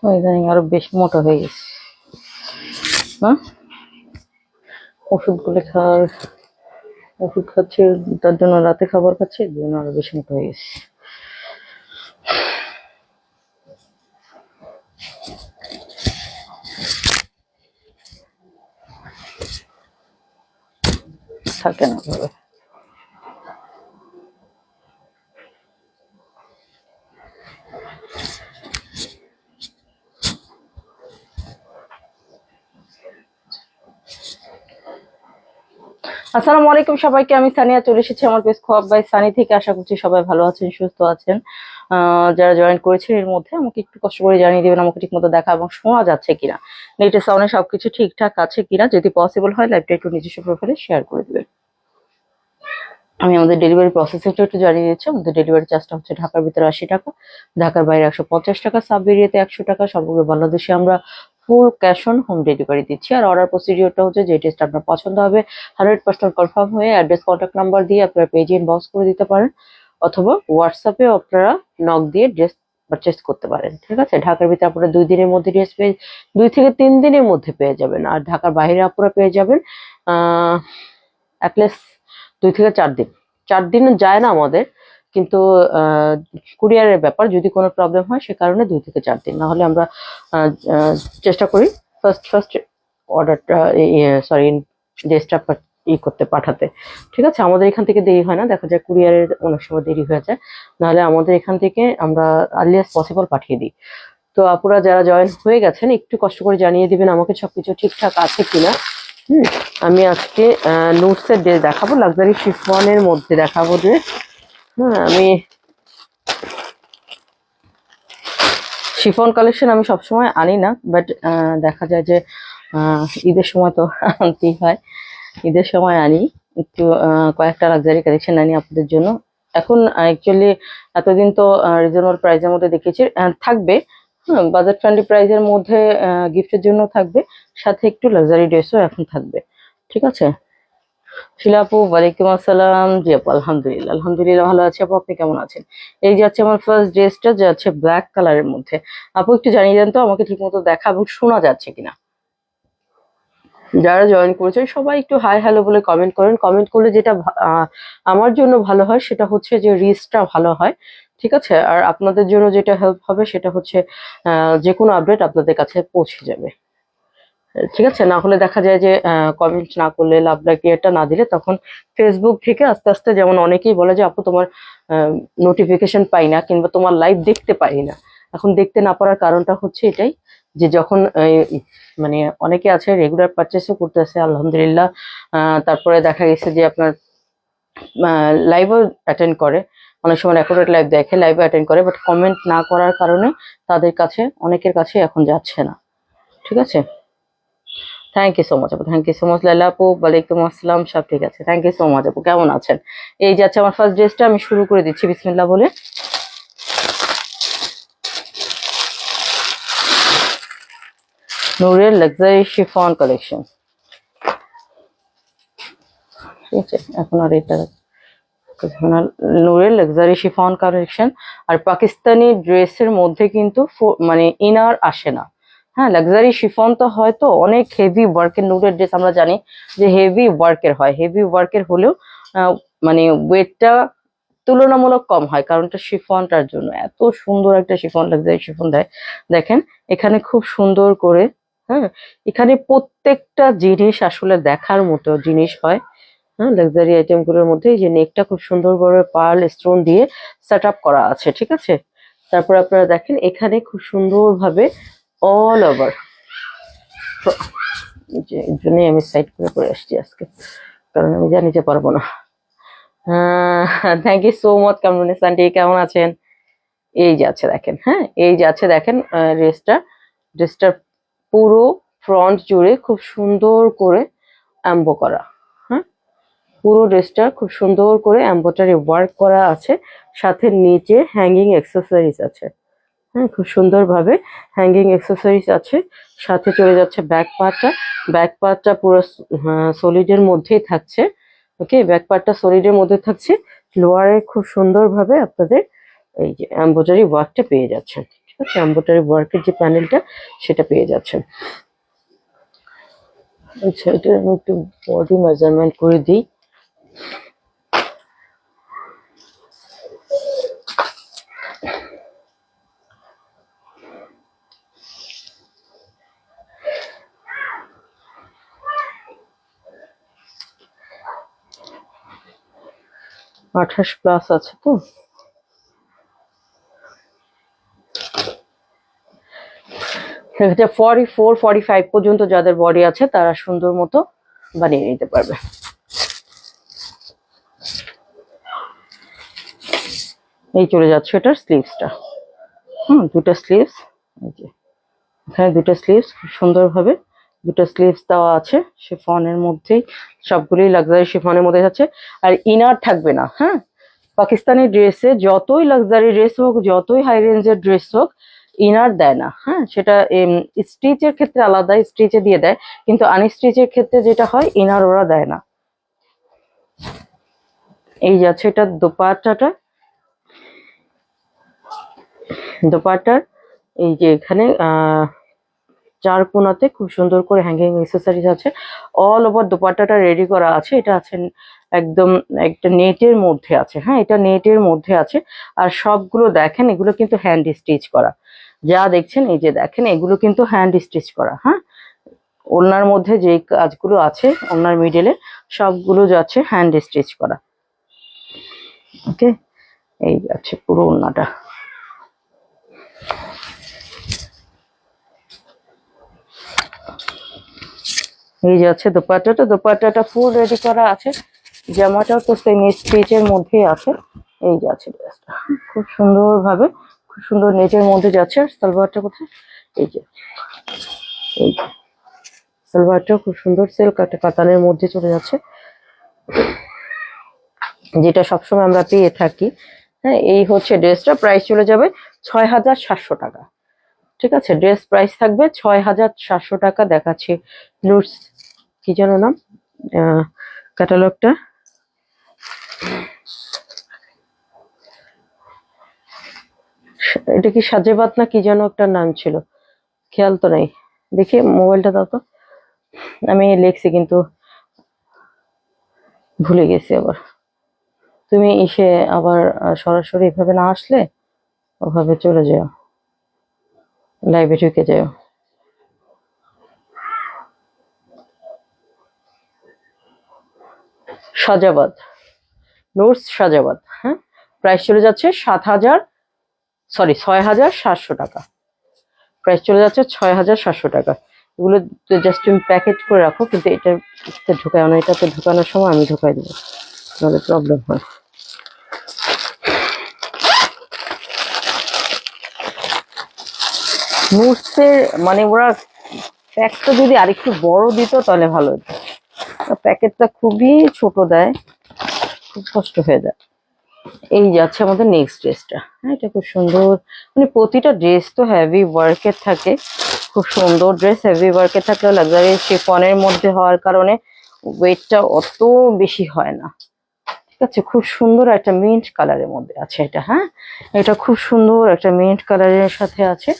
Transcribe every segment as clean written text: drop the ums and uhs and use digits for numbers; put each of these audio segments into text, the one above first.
ইদানিং আরো বেশি মোটা হয়ে গেছে না। ওষুধ খাচ্ছে, তার জন্য রাতে খাবার খাচ্ছে, এর জন্য আরো বেশি মোটা হয়ে গেছে। থাকে না ভাবে। আসসালামু আলাইকুম সবাইকে, আমি সানিয়া চলে এসেছি আমার পেজ খোয়াব বাই সানি থেকে। আশা করছি সবাই ভালো আছেন, সুস্থ আছেন। যারা জয়েন করেছেন এর মধ্যে আমাকে একটু কষ্ট করে জানিয়ে দেবেন আমাকে ঠিক মতো দেখা এবং শোনা যাচ্ছে কিনা, নেটের সাউন্ডে সবকিছু ঠিকঠাক আছে কিনা। যদি পসিবল হয় লাইভটা একটু নিজস্ব প্রোফাইলে শেয়ার করে দেবেন। আমি আমাদের ডেলিভারি প্রসেসটা একটু জানিয়ে দিচ্ছি। আমাদের ডেলিভারি চার্জটা হচ্ছে ঢাকার ভিতরে 80 টাকা, ঢাকার বাইরে 150 টাকা, সাব এরিয়াতে 100 টাকা। সমগ্র বাংলাদেশে আমরা full cash on home delivery দিচ্ছি। আর অর্ডার প্রসিডিওরটা হচ্ছে যে টেস্ট আপনার পছন্দ হবে 100% কনফার্ম হয়ে অ্যাড্রেস কন্ট্যাক্ট নাম্বার দিয়ে আপনারা পেজে ইনবক্স করে দিতে পারেন, অথবা হোয়াটসঅ্যাপে আপনারা নক দিয়ে ড্রেস পারচেস করতে পারেন। ঠিক আছে, ঢাকার ভিতরে আপনারা 2 দিনের মধ্যে ড্রেস পেয়ে 2 থেকে 3 দিনের মধ্যে পেয়ে যাবেন। আর ঢাকার বাইরে আপনারা পেয়ে যাবেন অ্যাটলিস্ট 2 থেকে 4 দিন। 4 দিন যায় না আমাদের, কিন্তু কুরিয়ারের ব্যাপার, যদি কোনো প্রবলেম হয় সে কারণে 2 থেকে 4 দিন। না হলে আমরা চেষ্টা করি ফার্স্ট অর্ডারটা ড্রেসটা করতে পাঠাতে। ঠিক আছে, আমাদের এখান থেকে দেরি হয় না, দেখা যায় কুরিয়ারের অনেক সময় দেরি হয়ে যায়, নাহলে আমাদের এখান থেকে আমরা আর্লিয়েস্ট পসিবল পাঠিয়ে দিই। তো আপুরা যারা জয়েন হয়ে গেছেন একটু কষ্ট করে জানিয়ে দিবেন আমাকে সবকিছু ঠিকঠাক আছে কিনা। আমি আজকে নুটসের ড্রেস দেখাবো, লাক্সারি শিফনের মধ্যে দেখাবো ড্রেস। আমি শিফন কালেকশন আমি সবসময় আনি না, বাট দেখা যায় যে ঈদের সময় তো আনতেই হয়, ঈদের সময় আনি একটু কয়েকটা লাক্সারি কালেকশন আনি আপনাদের জন্য। এখন অ্যাকচুয়ালি এতদিন তো রিজনেবল প্রাইসের মধ্যে দেখেছি, থাকবে বাজেট ফ্রেন্ডলি প্রাইসের মধ্যে, গিফটের জন্য থাকবে, সাথে একটু লাক্সারি ড্রেসও এখন থাকবে। ঠিক আছে, শিলা আপু ওয়ালাইকুম আসসালাম। জি আপু আলহামদুলিল্লাহ ভালো আছি। আপু আপনি কেমন আছেন? এই যে হচ্ছে আমার ফার্স্ট ড্রেসটা, যে হচ্ছে ব্ল্যাক কালারের মধ্যে। আপু একটু জানিয়ে দেন তো আমাকে ঠিক মতো দেখা এবং শোনা যাচ্ছে কিনা। যারা জয়েন করেছেন সবাই একটু হাই হ্যালো বলে কমেন্ট করেন। কমেন্ট করলে যেটা আমার জন্য ভালো হয় সেটা হচ্ছে যে রিচটা ভালো হয়। ঠিক আছে, আর আপনাদের জন্য যেটা হেল্প হবে সেটা হচ্ছে যে কোনো আপডেট আপনাদের কাছে পৌঁছে যাবে। ঠিক আছে, না হলে দেখা যায় যে কমেন্ট না করলে, লাভ লাইক এটা না দিলে তখন ফেসবুক থেকে আস্তে আস্তে, যেমন অনেকেই বলে যে আপু তোমার নোটিফিকেশন পাই না কিংবা তোমার লাইভ দেখতে পাই না। এখন দেখতে না পারার কারণটা হচ্ছে এটাই যে যখন মানে অনেকে আছে রেগুলার পারচেসও করতেছে আলহামদুলিল্লাহ, তারপরে দেখা গেছে যে আপনার লাইভও অ্যাটেন্ড করে, অনেক সময় রেকর্ডেড লাইভ দেখে, লাইভও অ্যাটেন্ড করে, বাট কমেন্ট না করার কারণে তাদের কাছে, অনেকের কাছে এখন যাচ্ছে না। ঠিক আছে, থ্যাংক ইউ সো মাচ আপু, থ্যাংক ইউ সো মাচ লাইলা আপু, ওয়ালাইকুম আসসালাম, সব ঠিক আছে, থ্যাংক ইউ সো মাচ আপু। কেমন আছেন? এই যাচ্ছে আমার ফার্স্ট ড্রেসটা, আমি শুরু করে দিচ্ছি বিসমিল্লাহ বলে। নূরের লাক্সারি শিফন কালেকশন। ঠিক আছে, এখন আর এটা নূরের লাক্সারি শিফন কালেকশন। আর পাকিস্তানি ড্রেসের মধ্যে কিন্তু মানে ইনার আসে না। হ্যাঁ, লাক্সারি শিফন তো হয়তো অনেক হেভি ওয়ার্কের, নূরের ড্রেস আমরা জানি যে হেভি ওয়ার্কের হয়, হেভি ওয়ার্কের হলেও মানে ওয়েটটা তুলনামূলক কম হয়, কারণটা শিফনটার জন্য। এত সুন্দর একটা শিফন, লাক্সারি শিফন দেয়, দেখেন এখানে খুব সুন্দর করে। হ্যাঁ, এখানে প্রত্যেকটা জিনিস আসলে দেখার মতো জিনিস হয়। হ্যাঁ, লাক্সারি আইটেম গুলোর মধ্যে এই যে নেকটা খুব সুন্দর করে পার্ল স্টোন দিয়ে সেট আপ করা আছে। ঠিক আছে, তারপর আপনারা দেখেন এখানে খুব সুন্দর ভাবে অল ওভার, এই জন্যই আমি সাইড করে পরে আসছি আজকে, কারণ আমি জানি যে পারবো না। Thank you so much Kamrunnis aunty, কেমন আছেন? এই যে আছে দেখেন, হ্যাঁ এই যে আছে দেখেন ড্রেসটা পুরো ফ্রন্ট জুড়ে খুব সুন্দর করে অ্যাম্বো করা। হ্যাঁ, পুরো ড্রেসটা খুব সুন্দর করে এমব্রয়ডারি ওয়ার্ক করা আছে, সাথে নিচে হ্যাঙ্গিং অ্যাক্সেসরিজ আছে। হ্যাঁ, খুব সুন্দরভাবে হ্যাঙ্গিং অ্যাক্সেসরিজ আছে। সাথে চলে যাচ্ছে ব্যাক পার্টটা পুরো সলিডের মধ্যেই থাকছে। ওকে, ব্যাক পার্টটা সলিডের মধ্যে থাকছে, লোয়ারে খুব সুন্দরভাবে আপনাদের এই যে এমব্রয়ডারি ওয়ার্কটা পেয়ে যাচ্ছেন। ঠিক আছে, এমব্রয়ডারি ওয়ার্কের যে প্যানেলটা সেটা পেয়ে যাচ্ছেন। আচ্ছা, এটা আমি একটু বডি মেজারমেন্ট করে দিই। আঠাশ প্লাস আছে তো। সেক্ষেত্রে 44-45 পর্যন্ত যাদের বডি আছে তারা সুন্দর মতো বানিয়ে নিতে পারবে। এই চলে যাচ্ছে এটার স্লিভসটা। দুটো স্লিভস, এখানে দুটো স্লিভস খুব সুন্দরভাবে দুটো স্লিভস দেওয়া আছে শিফনের মধ্যেই, সবগুলোই লাক্সারি শিফনের মধ্যে যাচ্ছে। আর ইনার থাকবে না। হ্যাঁ, পাকিস্তানি ড্রেসে যতই লাক্সারি ড্রেস হোক, যতই হাই রেঞ্জের ড্রেস হোক, ইনার দেয় না। হ্যাঁ, সেটা স্টিচের ক্ষেত্রে আলাদা, স্টিচে দিয়ে দেয়, কিন্তু আনস্টিচের ক্ষেত্রে যেটা হয় ইনার ওরা দেয় না। এই যাচ্ছে এটা দোপাট্টাটা। দোপাট্টার এই যে এখানে চার কোনাতে খুব সুন্দর করে হ্যাঙ্গিং অ্যাক্সেসরিজ আছে। অল ওভার দোপাট্টাটা রেডি করা আছে। এটা আছে একদম একটা নেটের মধ্যে আছে। হ্যাঁ, এটা নেটের মধ্যে আছে। আর সবগুলো দেখেন এগুলো কিন্তু হ্যান্ড স্টিচ করা। যা দেখছেন এই যে দেখেন এগুলো কিন্তু হ্যান্ড স্টিচ করা। হ্যাঁ, ওনার মধ্যে যে কাজগুলো আছে ওনার মিডলে সবগুলো যাচ্ছে হ্যান্ড স্টিচ করা। ওকে, এই যাচ্ছে পুরো ওনাটা। এই যাচ্ছে দোপাট্টাটা। দোপাট্টাটা ফুল রেডি করা আছে। জামাটাও তো সেম স্টিচের মধ্যেই আছে। এই যাচ্ছে ড্রেসটা খুব সুন্দর ভাবে, খুব সুন্দর নেটের মধ্যে যাচ্ছে। আর সালোয়ারটা কোথায়? এই যে এই সালোয়ারটা খুব সুন্দর সিল্ক একটা কাতানের মধ্যে চলে যাচ্ছে, যেটা সবসময় আমরা পেয়ে থাকি। হ্যাঁ, এই হচ্ছে ড্রেসটা। প্রাইস চলে যাবে ৬,৭০০ টাকা। ঠিক আছে, ড্রেস প্রাইস থাকবে ৬,৭০০ টাকা। দেখাচ্ছি নুটস, কি যেন নাম ক্যাটালগটা, এটা কি সাজেবাত না কি যেন একটা নাম ছিল, খেয়াল তো নাই। দেখি মোবাইলটা দাও তো, আমি লিখছি কিন্তু ভুলে গেছি আবার। তুমি এসে আবার সরাসরি এভাবে না আসলে ওভাবে চলে যাও, লাইভে ঢুকে যাও। সাজাবাদ, নোটস সাজাবাদ। হ্যাঁ, প্রাইস চলে যাচ্ছে ৬,৭০০ টাকা। প্রাইস চলে যাচ্ছে ৬,৭০০ টাকা। এগুলো জাস্ট তুমি প্যাকেট করে রাখো, কিন্তু এটা ঢুকায় না, এটাতে ঢুকানোর সময় আমি ঢুকাই দেবো, নাহলে প্রবলেম হয়। নোটসের মানে ওরা প্যাকটা যদি আরেকটু বড় দিত তাহলে ভালো হতো। প্যাকেটটা খুবই ছোট দেয়, খুব কষ্ট হয়ে যায়। এই যাচ্ছে আমাদের নেক্সট ড্রেসটা। হ্যাঁ, এটা খুব সুন্দর, মানে প্রতিটা ড্রেস তো হেভি ওয়ার্কের থাকে। খুব সুন্দর ড্রেস, হেভি ওয়ার্কের থাকলেও লাক্সারি শিফনের মধ্যে হওয়ার কারণে ওয়েটটা অত বেশি হয় না। ঠিক আছে, খুব সুন্দর একটা মিন্ট কালারের মধ্যে আছে এটা। হ্যাঁ, এটা খুব সুন্দর একটা মিন্ট কালারের সাথে আছে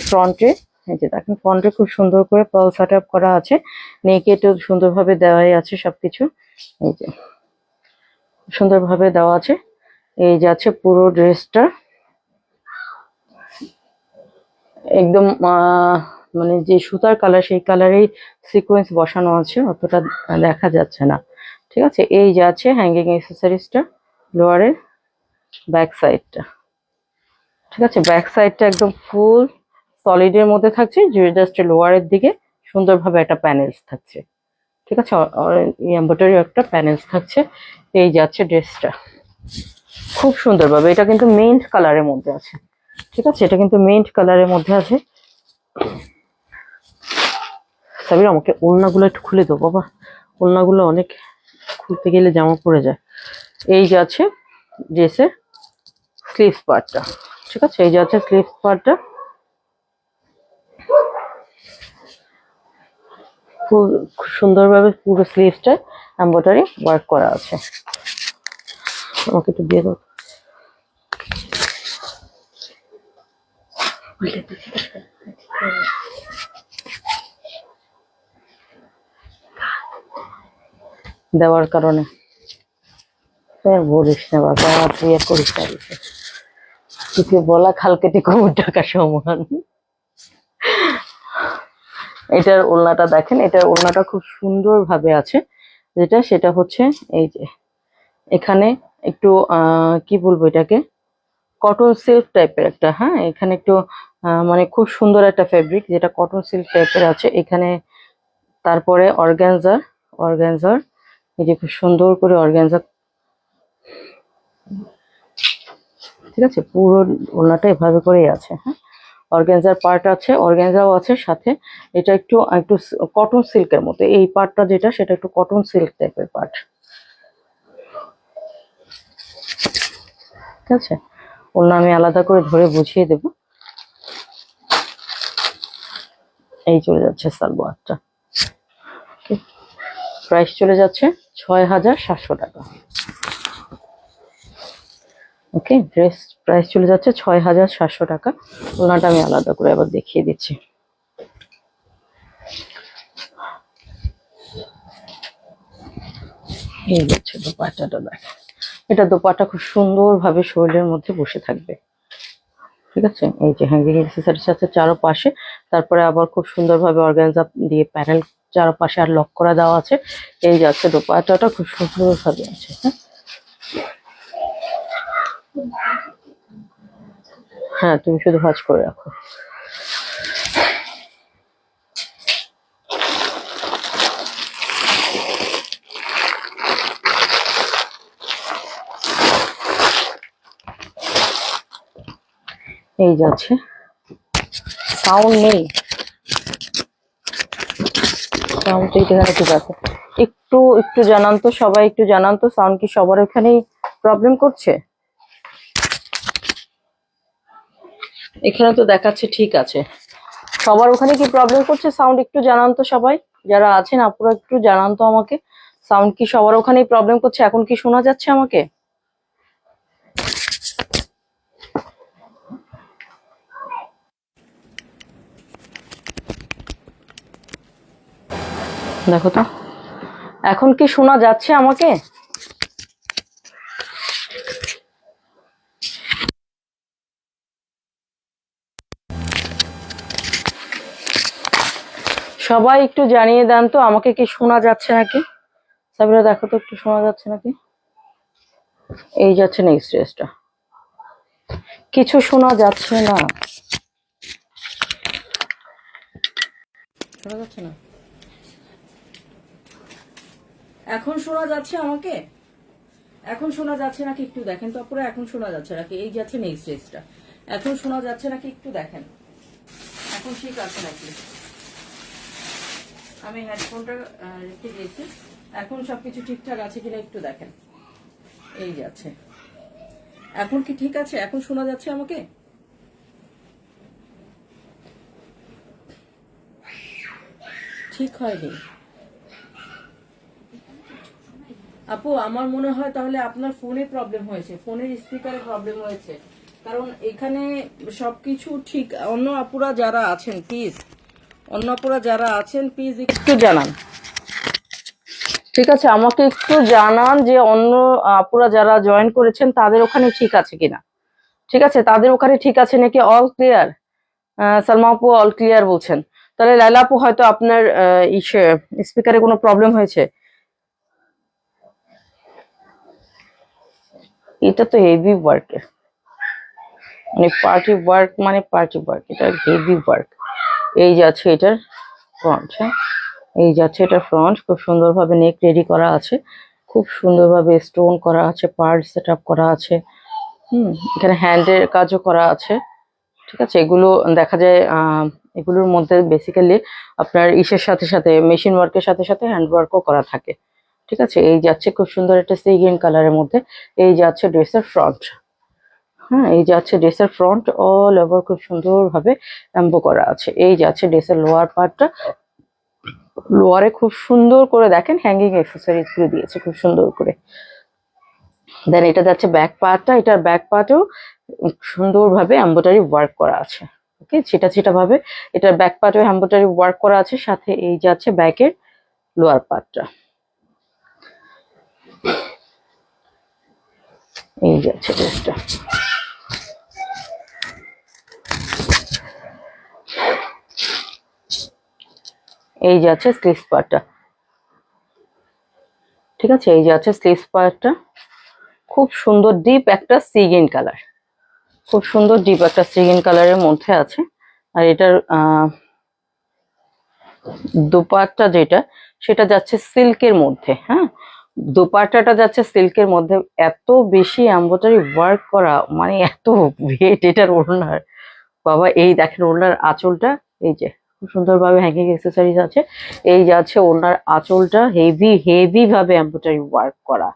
ফ্রন্টে। এই যে দেখেন ফ্রন্টে খুব সুন্দর করে পাল সেট আপ করা আছে, নেকেটও সুন্দরভাবে দেওয়াই আছে সবকিছু। এই যে সুন্দরভাবে দেওয়া আছে। এই যাচ্ছে পুরো ড্রেসটা একদম মানে যে সুতার কালার সেই কালারেই সিকোয়েন্স বসানো আছে, অতটা দেখা যাচ্ছে না। ঠিক আছে, এই যাচ্ছে হ্যাঙ্গিং অ্যাক্সেসরিজটা, লোয়ারের ব্যাক সাইডটা। ঠিক আছে, ব্যাক সাইডটা একদম ফুল সলিডের মধ্যে থাকছে, জাস্ট লোয়ারের দিকে সুন্দরভাবে একটা প্যানেলস থাকছে। ঠিক আছে, এমব্রয়ডারি একটা প্যানেলস থাকছে। এই যাচ্ছে ড্রেসটা খুব সুন্দরভাবে। এটা কিন্তু মিন্ট কালারের মধ্যে আছে। ঠিক আছে, এটা কিন্তু মিন্ট কালারের মধ্যে আছে। সাবির আমাকে ওড়নাগুলো একটু খুলে দাও বাবা, ওড়নাগুলো অনেক খুলতে গেলে জামা পড়ে যায়। এই যাচ্ছে ড্রেসের স্লিভস পার্টটা। ঠিক আছে, এই যাচ্ছে স্লিভস পার্টটা, খুব সুন্দরভাবে পুরো স্লিভসটা এমব্রয়ডারি ওয়ার্ক করা আছে। আমাকে একটু দিয়ে দাও। দেওয়ার কারণে বলিস না বাবা, তুই আর করিস না। তোকে বলা খাল কেটে কুমির টাকা সমান। এটার ওড়নাটা দেখেন, এটার ওড়নাটা খুব সুন্দর ভাবে আছে। যেটা সেটা হচ্ছে এই যে এখানে একটু কি বলবো এটাকে, কটন সিল্ক টাইপের একটা, হ্যাঁ এখানে একটু মানে খুব সুন্দর একটা ফেব্রিক যেটা কটন সিল্ক টাইপের আছে এখানে। তারপরে অর্গানজার এই যে খুব সুন্দর করে অর্গানজা, ঠিক আছে, পুরো ওড়নাটা এভাবে করেই আছে। হ্যাঁ, অর্গানজার পার্ট আছে, অর্গানজাও আছে সাথে। এটা একটু একটু কটন সিল্কের মতো, এই পার্টটা যেটা সেটা একটু কটন সিল্ক টাইপের পার্ট, ঠিক আছে। ওড়না আমি আলাদা করে ধরে বুঝিয়ে দেব। এই চলে যাচ্ছে সালোয়ারটা, প্রাইস চলে যাচ্ছে ৬,৭০০ টাকা। ওকে, ড্রেস প্রাইস চলে যাচ্ছে ৬,৭০০ টাকা। ওড়নাটা আমি আলাদা করে আবার দেখিয়ে দিচ্ছি। এই হচ্ছে দোপাট্টাটা, দেখ এটা দোপাট্টা খুব সুন্দর ভাবে শরীরের মধ্যে বসে থাকবে, ঠিক আছে। এই যে হ্যাঙ্গিং অ্যাক্সেসরিজ আছে চারপাশে, তারপরে আবার খুব সুন্দরভাবে অর্গানজা দিয়ে প্যানেল চারপাশে আর লক করা দেওয়া আছে। এই যাচ্ছে দোপাট্টাটা খুব সুন্দরভাবে আছে। হ্যাঁ, তুমি শুধু ভাঁজ করে রাখো। এই যাচ্ছে, সাউন্ড নেই, সাউন্ড এখানে ঠিক আছে। একটু একটু জানান তো সবাই, একটু জানান তো সাউন্ড কি সবার ওখানেই প্রবলেম করছে? এখানে তো দেখাচ্ছে ঠিক আছে, সবার ওখানে কি প্রবলেম করছে সাউন্ড? একটু জানান তো সবাই, যারা আছেন আপুরা একটু জানান তো আমাকে, সাউন্ড কি সবার ওখানেই প্রবলেম করছে? এখন কি শোনা যাচ্ছে আমাকে? দেখো তো এখন কি শোনা যাচ্ছে আমাকে? সবাই একটু জানিয়ে দেন তো আমাকে কি শোনা যাচ্ছে নাকি। সাবিরা দেখো তো একটু শোনা যাচ্ছে নাকি। এই যাচ্ছে নেক্সট ড্রেসটা, কিছু শোনা যাচ্ছে না, শোনা যাচ্ছে না। এখন শোনা যাচ্ছে আমাকে? এখন শোনা যাচ্ছে নাকি একটু দেখেন তো আপুরা, এখন শোনা যাচ্ছে নাকি? এই যাচ্ছে নেক্সট ড্রেসটা, এখন শোনা যাচ্ছে নাকি একটু দেখেন, এখন ঠিক আছে নাকি? আমি হেডফোনটা রেখে দিয়েছি, এখন সবকিছু ঠিকঠাক আছে কিনা একটু দেখেন। এই যাচ্ছে, এখন কি ঠিক আছে? এখন শোনা যাচ্ছে আমাকে? ঠিক হয়নি আপু, আমার মনে হয় তাহলে আপনার ফোনে প্রবলেম হয়েছে, ফোনের স্পিকারে প্রবলেম হয়েছে, কারণ এখানে সবকিছু ঠিক। অন্য আপুরা যারা আছেন প্লিজ, অন্য আপুরা যারা আছেন প্লিজ একটু জানান, ঠিক আছে, আমাকে একটু জানান যে অন্য আপুরা যারা জয়েন করেছেন তাদের ওখানে ঠিক আছে কিনা। ঠিক আছে, তাদের ওখানে ঠিক আছে নাকি? All clear? সালমা আপু অল ক্লিয়ার বলছেন, তাহলে লাইলা আপু হয়তো আপনার ইসে স্পিকারে কোনো প্রবলেম হয়েছে। এটা তো হেভি ওয়ার্কের, মানে পার্টি ওয়ার্ক, এটা হেভি ওয়ার্ক। এই যাচ্ছে এটার ফ্রন্ট, হ্যাঁ এই যাচ্ছে এটার ফ্রন্ট, খুব সুন্দরভাবে নেক রেডি করা আছে, খুব সুন্দরভাবে স্টোন করা আছে, পার্ল সেট আপ করা আছে। এখানে হ্যান্ডের কাজও করা আছে, ঠিক আছে। এগুলো দেখা যায় এগুলোর মধ্যে বেসিক্যালি আপনার ইসের সাথে সাথে মেশিন ওয়ার্কের সাথে সাথে হ্যান্ড ওয়ার্কও করা থাকে, ঠিক আছে। এই যাচ্ছে খুব সুন্দর একটা সি গ্রিন কালারের মধ্যে, এই যাচ্ছে ড্রেসের ফ্রন্ট। হ্যাঁ, এই যাচ্ছে ড্রেসের ফ্রন্ট, অল ওভার খুব সুন্দর ভাবে এমবো করা আছে। এই যাচ্ছে ড্রেসের লোয়ার পার্টটা, লোয়ারে খুব সুন্দর করে দেখেন হ্যাঙ্গিং অ্যাক্সেসরিজ গুলো দিয়েছে খুব সুন্দর করে। দেন এটা যাচ্ছে ব্যাক পার্টটা, এটার ব্যাক পার্টেও সুন্দরভাবে এমব্রয়ডারি ওয়ার্ক করা আছে। ওকে, ছিটা ছিটা ভাবে। এটার ব্যাক পার্টে এমব্রয়ডারি ওয়ার্ক করা আছে, সাথে এই যাচ্ছে ব্যাকের লোয়ার পার্টটা, এই যাচ্ছে ড্রেসটা। এই যাচ্ছে স্লিভস পার্টটা, ঠিক আছে, এই যাচ্ছে স্লিভস পার্টটা। খুব সুন্দর ডিপ একটা সি গ্রিন কালার, খুব সুন্দর ডিপ একটা সি গ্রিন কালারের মধ্যে আছে। আর এটার দোপাট্টা যেটা, সেটা যাচ্ছে সিল্কের মধ্যে। হ্যাঁ, দোপাট্টাটা যাচ্ছে সিল্কের মধ্যে, এত বেশি এমব্রয়ডারি ওয়ার্ক করা, মানে এত ভেট এটার ওড়নার। বাবা, এই দেখেন ওড়নার আঁচলটা, এই যে খুব সুন্দরভাবে হ্যাঙ্গিং অ্যাক্সেসরিজ আছে। এই যাচ্ছে ওড়নার আঁচলটা, হেভি হেভি ভাবে এমব্রয়ডারি ওয়ার্ক করা।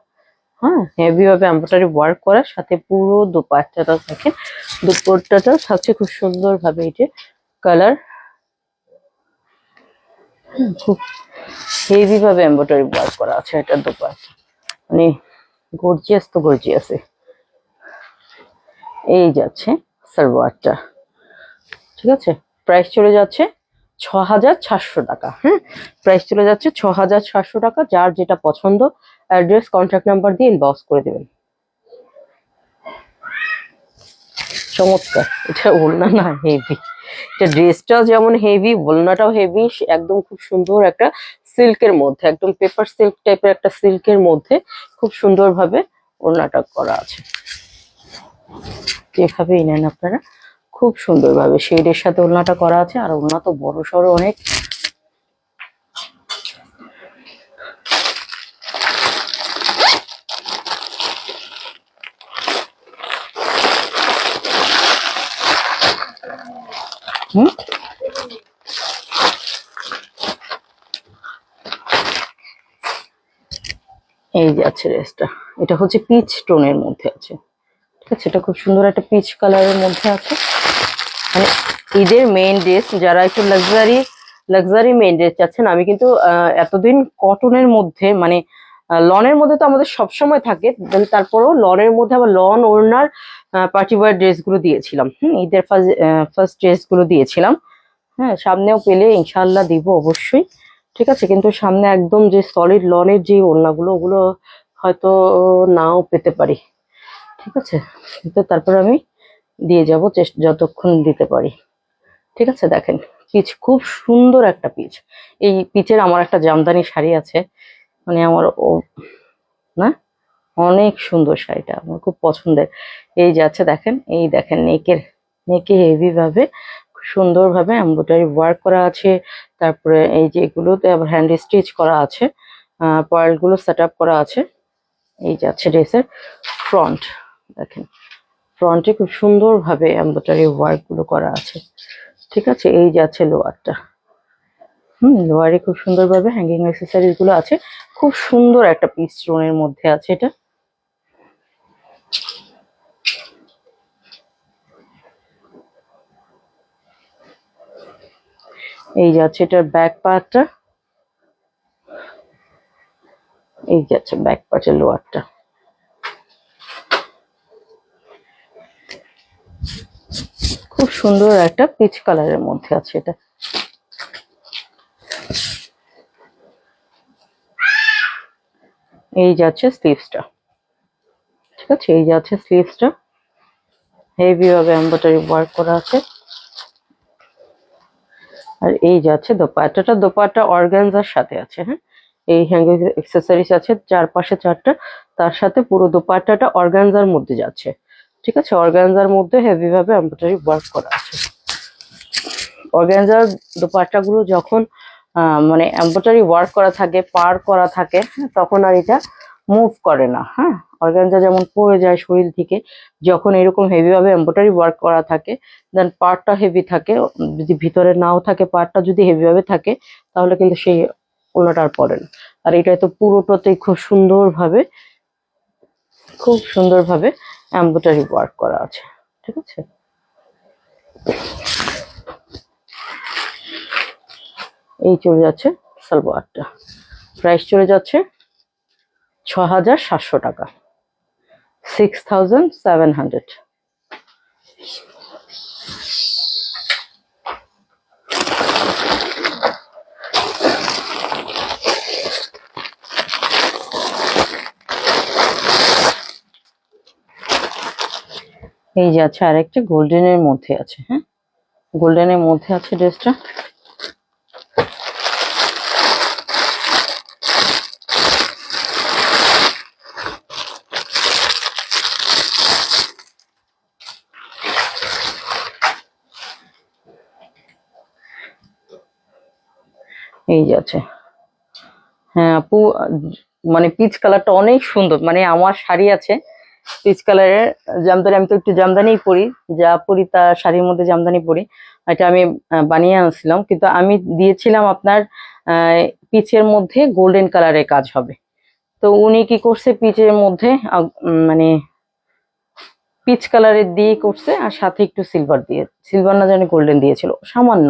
হ্যাঁ, হেভি ভাবে এমব্রয়ডারি ওয়ার্ক করার সাথে পুরো দোপাট্টাটা দেখেন, দোপাট্টাটা থাকছে খুব সুন্দর ভাবে, এই যে কালার, খুব হেভি ভাবে এমব্রয়ডারি ওয়ার্ক করা আছে এটার দোপাট্টা, মানে গর্জিয়াস তো গর্জিয়াস। এই যাচ্ছে সালোয়ারটা, ঠিক আছে। প্রাইস চলে যাচ্ছে 6,700 টাকা। হ্যাঁ, প্রাইস চলে যাচ্ছে 6,700 টাকা। যার যেটা পছন্দ, অ্যাড্রেস কন্ট্যাক্ট নাম্বার দিয়ে ইনবক্স করে দেবেন। চমৎকার, এটা ওড়না না হেভি, এটা ড্রেসটাও যেমন হেভি, ওড়নাটাও হেভি, একদম খুব সুন্দর একটা সিল্কের মধ্যে, একদম পেপার সিল্ক টাইপের একটা সিল্কের মধ্যে খুব সুন্দরভাবে ওড়নাটা করা আছে। যেভাবেই নেন আপনারা, খুব সুন্দরভাবে শেডের সাথে ওড়নাটা করা আছে। আর ওড়না তো বড় সড়ো অনেক। হুম, এই যে আছে ড্রেসটা, এটা হচ্ছে পিচ টোনের মধ্যে আছে, ঠিক আছে। এটা খুব সুন্দর একটা পিচ কালারের মধ্যে আছে, মানে ঈদের মেইন ড্রেস। যারা একটু লাক্সারি মেইন ড্রেস চাচ্ছেন, আমি কিন্তু এতদিন কটনের মধ্যে, মানে লনের মধ্যে তো আমাদের সবসময় থাকে, তারপরেও লনের মধ্যে আবার লন ওড়নার পার্টি ওয়্যার ড্রেস গুলো দিয়েছিলাম। ঈদের ফার্স্ট ড্রেস গুলো দিয়েছিলাম। হ্যাঁ, সামনেও পেলে ইনশাল্লাহ দিব অবশ্যই, ঠিক আছে। কিন্তু সামনে একদম যে সলিড লনের যে ওড়নাগুলো, ওগুলো হয়তো নাও পেতে পারি, ঠিক আছে। কিন্তু তারপর আমি দিয়ে যাব, যতক্ষণ দিতে পারি, ঠিক আছে। দেখেন, পিচ খুব সুন্দর একটা পিচ। এই পিচের আমার একটা জামদানি শাড়ি আছে, মানে আমার না, অনেক সুন্দর শাড়িটা, আমার খুব পছন্দের। এই যে আছে দেখেন, এই দেখেন নেকে হেভি ভাবে সুন্দর ভাবে এমব্রয়ডারি ওয়ার্ক করা আছে। তারপরে এই যে এগুলোতে আবার হ্যান্ড স্টিচ করা আছে, পার্ল গুলো সেট আপ করা আছে। এই যে আছে ড্রেসের ফ্রন্ট, দেখেন ফ্রন্টে খুব সুন্দর ভাবে এমব্রয়ডারি ওয়ার্ক গুলো করা আছে, ঠিক আছে। এই যে আছে লোয়ারটা, লোয়ারে খুব সুন্দর ভাবে হ্যাঙ্গিং অ্যাক্সেসরিজ গুলো আছে। খুব সুন্দর একটা পিচ টোনের মধ্যে আছে এটা। এই যে আছে এটার ব্যাক পার্টটা, এই যে আছে ব্যাক পার্টের লোয়ারটা। খুব সুন্দর একটা পিচ কালারের মধ্যে আছে এটা। এই যাচ্ছে স্লিভসটা, ঠিক আছে। এই যাচ্ছে স্লিভসটা, হেভি ভাবে এমব্রয়ডারি ওয়ার্ক করা আছে। আর এই যাচ্ছে দোপাট্টাটা, দোপাট্টা অর্গানজার সাথে আছে। হ্যাঁ, এই হ্যাঙ্গিং অ্যাক্সেসরিজ আছে চারপাশে চারটা, তার সাথে পুরো দোপাট্টাটা অর্গানজার মধ্যে যাচ্ছে, ঠিক আছে। অর্গানজার মধ্যে হেভি ভাবে এমব্রয়ডারি ওয়ার্ক করা আছে। অর্গানজার দোপাট্টাগুলো যখন মানে এমব্রয়ডারি ওয়ার্ক করা থাকে, পার করা থাকে, তখন আর এটা মুভ করে না। হ্যাঁ, অর্গানজা যেমন পড়ে যায় শরীর থেকে, যখন এরকম হেভি ভাবে এমব্রয়ডারি ওয়ার্ক করা থাকে, দেন পার্টটা হেভি থাকে। যদি ভিতরে নাও থাকে, পার্টটা যদি হেভি ভাবে থাকে, তাহলে কিন্তু সেই ওড়নাটা আর পড়ে না। আর এটা তো পুরোটাতেই খুব সুন্দর ভাবে এমব্রয়ডারি ওয়ার্ক করা আছে, ঠিক আছে। এই চলে যাচ্ছে সালোয়ারটা, প্রাইস চলে যাচ্ছে 6,700 টাকা, 6,700। এই যে আছে আরেকটা গোল্ডেনের মধ্যে আছে, হ্যাঁ গোল্ডেনের মধ্যে আছে ড্রেসটা। এই যে আছে, হ্যাঁ আপু মানে পিচ কালারটা অনেক সুন্দর, মানে আমার শাড়ি আছে পিচ কালারের জামদানি, আমি তো একটু জামদানি পরি, যা পরি তা শাড়ির মধ্যে জামদানি পরি, এটা আমি বানিয়ে আনছিলাম, কিন্তু আমি দিয়েছিলাম আপনার পিচের মধ্যে গোল্ডেন কালারের কাজ হবে। তো উনি কি করছে পিচের মধ্যে মানে পিচ কালারের দিয়ে করছে, আর সাথে একটু সিলভার দিয়ে, সিলভার না জানি গোল্ডেন দিয়েছিল সামান্য,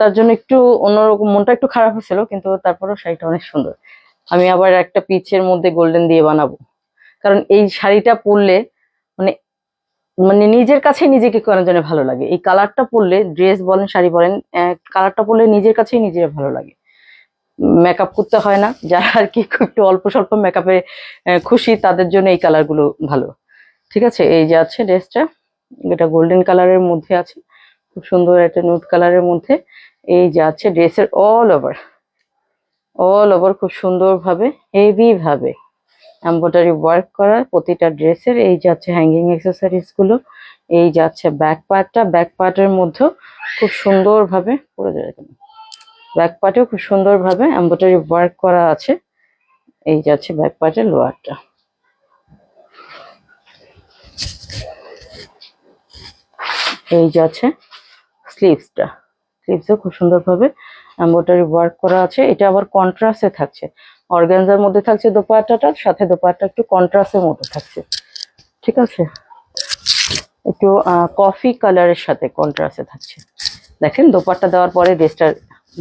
তার জন্য একটু অন্যরকম মনটা একটু খারাপ হয়েছিল, কিন্তু তারপরেও শাড়িটা অনেক সুন্দর। আমি আবার একটা পিচের মধ্যে গোল্ডেন দিয়ে বানাবো, কারণ এই শাড়িটা পরলে মানে মানে নিজের কাছে নিজেকে কেন যেন ভালো লাগে, এই কালারটা পরলে ড্রেস বলেন শাড়ি বলেন, কালারটা পরলে নিজের কাছেই নিজের ভালো লাগে। মেকআপ করতে হয় না, যারা আর কি একটু অল্প স্বল্প মেকআপে খুশি তাদের জন্য এই কালার গুলো ভালো। ঠিক আছে, এই যে আছে ড্রেসটা, এটা গোল্ডেন কালারের মধ্যে আছে, খুব সুন্দর একটা নুড কালারের মধ্যে। এই যে আছে ড্রেসের অল ওভার খুব সুন্দর ভাবে হেভি ভাবে এমব্রয়ডারি ওয়ার্ক করা প্রতিটা ড্রেসের। এই যাচ্ছে হ্যাঙ্গিং অ্যাক্সেসরিজ গুলো, এই যাচ্ছে ব্যাক পার্টের মধ্যেও খুব সুন্দর ভাবে পরে যায়, ব্যাক পার্টেও খুব সুন্দর ভাবে এমব্রয়ডারি ওয়ার্ক করা আছে। এই যাচ্ছে ব্যাক পার্টের লোয়ারটা। এই যাচ্ছে স্লিভসটা, স্লিভসও খুব সুন্দর ভাবে এমব্রয়ডারি ওয়ার্ক করা আছে। এটা আবার কন্ট্রাস্টে থাকছে, অর্গানজার মধ্যে থাকছে দোপাট্টাটা, সাথে দোপাট্টা একটু কন্ট্রাস্টের মতো থাকছে। ঠিক আছে, একটু কফি কালারের সাথে কন্ট্রাস্টে থাকছে। দেখেন দোপাট্টা দেওয়ার পরে ড্রেসটার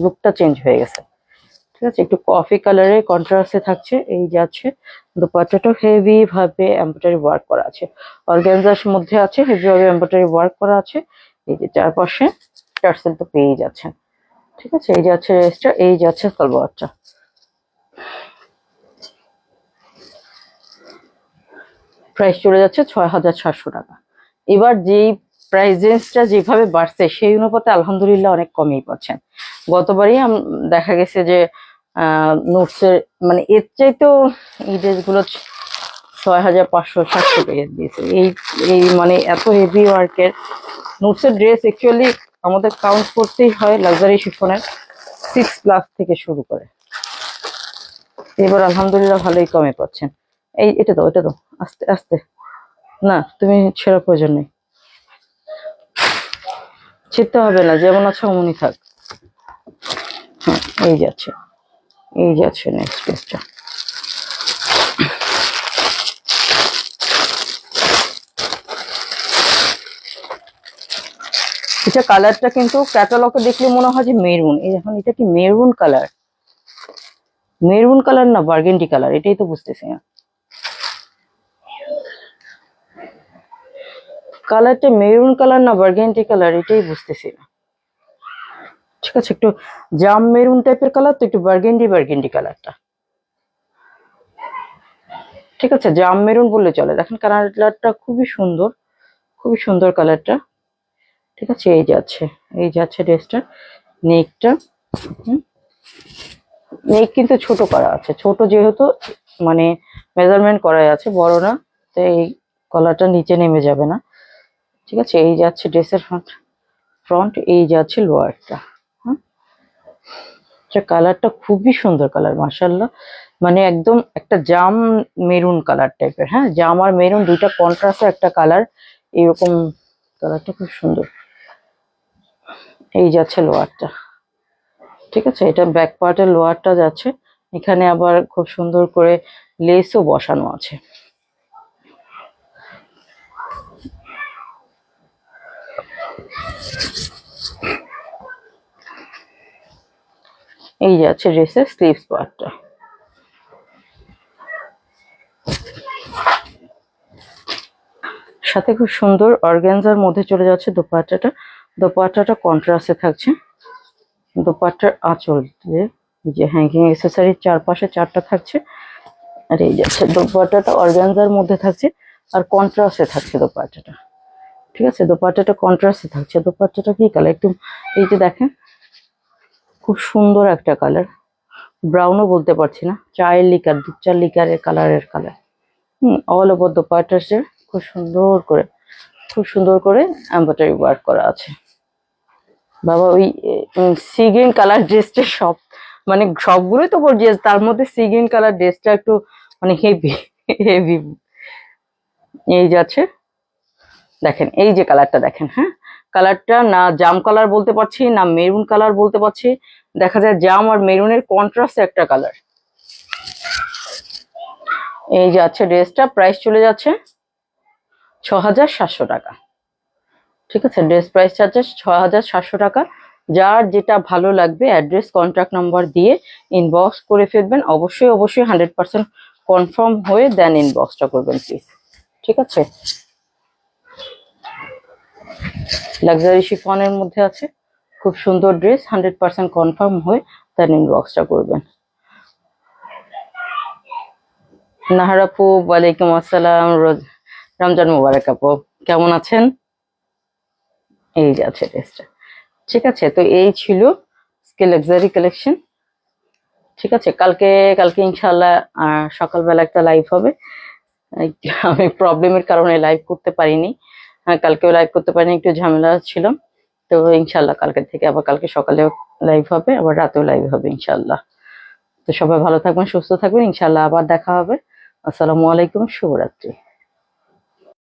লুকটা চেঞ্জ হয়ে গেছে। ঠিক আছে, একটু কফি কালারের কন্ট্রাস্টে থাকছে। এই যাচ্ছে দোপাট্টাটা হেভি ভাবে এমব্রয়ডারি ওয়ার্ক করা আছে, অর্গানজার মধ্যে আছে হেভি ভাবে এমব্রয়ডারি ওয়ার্ক করা আছে। এই যে চারপাশে টার্সেল তো পেয়ে যাচ্ছেন। ঠিক আছে, এই যাচ্ছে ড্রেসটা, এই যাচ্ছে সালোয়ারটা। প্রাইস চলে যাচ্ছে ৬,৭০০ টাকা। এবার যেই প্রাইসেসটা যেভাবে বাড়ছে সেই অনুপাতে আলহামদুলিল্লাহ অনেক কমই পাচ্ছেন। গতবারই দেখা গেছে যে নোটসের মানে এর চাইতেও এই ড্রেসগুলো ৬,৫০০-৭০০ টাকা দিয়েছে। এই এই মানে এত হেভি ওয়ার্কের নোটসের ড্রেস অ্যাকচুয়ালি আমাদের কাউন্ট করতেই হয় লাক্সারি শিফনের 6+ থেকে শুরু করে। এবার আলহামদুলিল্লাহ ভালোই কমে পাচ্ছেন। এই এটা তো আস্তে আস্তে, না তুমি ছেঁড়ার প্রয়োজন নেই, ছিঁড়তে হবে না, যেমন আছে অমনই থাক। হ্যাঁ এই যাচ্ছে নেক্সট পেজটা। এটা কালারটা কিন্তু ক্যাটালগে দেখলে মনে হয় যে মেরুন, এই এখন এটা কি মেরুন কালার, মেরুন কালার না বার্গেন্ডি কালার, এটাই তো বুঝতেছি না কালারটা মেরুন কালার না বার্গেন্ডি কালার, এটাই বুঝতেছি না। ঠিক আছে, একটু জাম মেরুন টাইপের কালার, তো একটু বার্গেন্ডি কালারটা। ঠিক আছে, জাম মেরুন বললে চলে। দেখেন কালারটা খুবই সুন্দর কালারটা। ঠিক আছে, এই যাচ্ছে ড্রেসটা নেকটা। নেক কিন্তু ছোট করা আছে, ছোট যেহেতু মানে মেজারমেন্ট করাই আছে, বড় না, তো এই গলাটা নিচে নেমে যাবে না। ঠিক আছে, এই যাচ্ছে ড্রেসের ফ্রন্ট, এই যাচ্ছে লোয়ারটা। হ্যাঁ, কালারটা খুবই সুন্দর কালার মাশাআল্লাহ, মানে একদম একটা জাম মেরুন কালার টাইপের। হ্যাঁ, জাম আর মেরুন দুইটা কন্ট্রাস্টে একটা কালার, এরকম কালারটা খুব সুন্দর। এই যাচ্ছে লোয়ারটা। ঠিক আছে, এটা ব্যাক পার্টের লোয়ারটা যাচ্ছে, এখানে আবার খুব সুন্দর করে লেসও বসানো আছে। এই যাচ্ছে ড্রেসের স্লিভস পার্টটা। সাথে খুব সুন্দর অর্গানজার মধ্যে চলে যাচ্ছে দোপাট্টাটা কন্ট্রাস্টে থাকছে। দোপাট্টার আঁচল যে হ্যাঙ্গিং অ্যাক্সেসরিজ চারপাশে 4টা থাকছে, আর এই যাচ্ছে দোপাট্টাটা অর্গানজার মধ্যে থাকছে আর কন্ট্রাস্টে থাকছে দোপাট্টাটা। ঠিক আছে, দোপাট্টাটা কন্ট্রাস্টে থাকছে। দোপাট্টাটা কি কালার একটু, এই যে দেখেন খুব সুন্দর একটা কালার, ব্রাউনও বলতে পারছি না, চায়ের লিকার, দুধ চার লিকারের কালারের কালার। অল ওভার দোপাট্টাতে খুব সুন্দর করে এমব্রয়ডারি ওয়ার্ক করা আছে। বাবা ওই সি গ্রিন কালার ড্রেসটা সব, মানে সবগুলোই তো গর্জিয়াস, তার মধ্যে সি গ্রিন কালার ড্রেসটা একটু মানে হেভি হেভি। এই যাচ্ছে, দেখেন এই যে কালারটা দেখেন, হ্যাঁ কালারটা না জাম কালার বলতে পারছি না মেরুন কালার বলতে পারছি, দেখা যায় জাম আর মেরুনের কন্ট্রাস্ট একটা কালার। এই যাচ্ছে ড্রেসটা, প্রাইস চলে যাচ্ছে 6,700 টাকা। ঠিক আছে, ড্রেস প্রাইস চার্জেস 6,700 টাকা। যার যেটা ভালো লাগবে অ্যাড্রেস কন্ট্যাক্ট নাম্বার দিয়ে ইনবক্স করে ফেলবেন। অবশ্যই অবশ্যই 100% কনফার্ম হয়ে দেন ইনবক্সটা করবেন প্লিজ। ঠিক আছে, লাক্সারি শিফনের মধ্যে আছে, খুব সুন্দর ড্রেস, 100% কনফার্ম হয়ে দেন ইনবক্সটা করবেন। নাহার আপু, ওয়ালাইকুম আসসালাম, রমজান মুবারক আপু, কেমন আছেন? এই যে আছে ড্রেসটা। ঠিক আছে, তো এই ছিল আজকে লাক্সারি কালেকশন। ঠিক আছে, কালকে কালকে ইনশাল্লাহ সকালবেলা একটা লাইভ হবে। আমি প্রবলেমের কারণে লাইভ করতে পারিনি, কালকেও লাইভ করতে পারিনি, একটু ঝামেলা ছিল। তো ইনশাল্লাহ কালকে থেকে আবার কালকে সকালেও লাইভ হবে, আবার রাতেও লাইভ হবে ইনশাল্লাহ। তো সবাই ভালো থাকবেন, সুস্থ থাকবেন, ইনশাল্লাহ আবার দেখা হবে। আসসালামু আলাইকুম, শুভরাত্রি।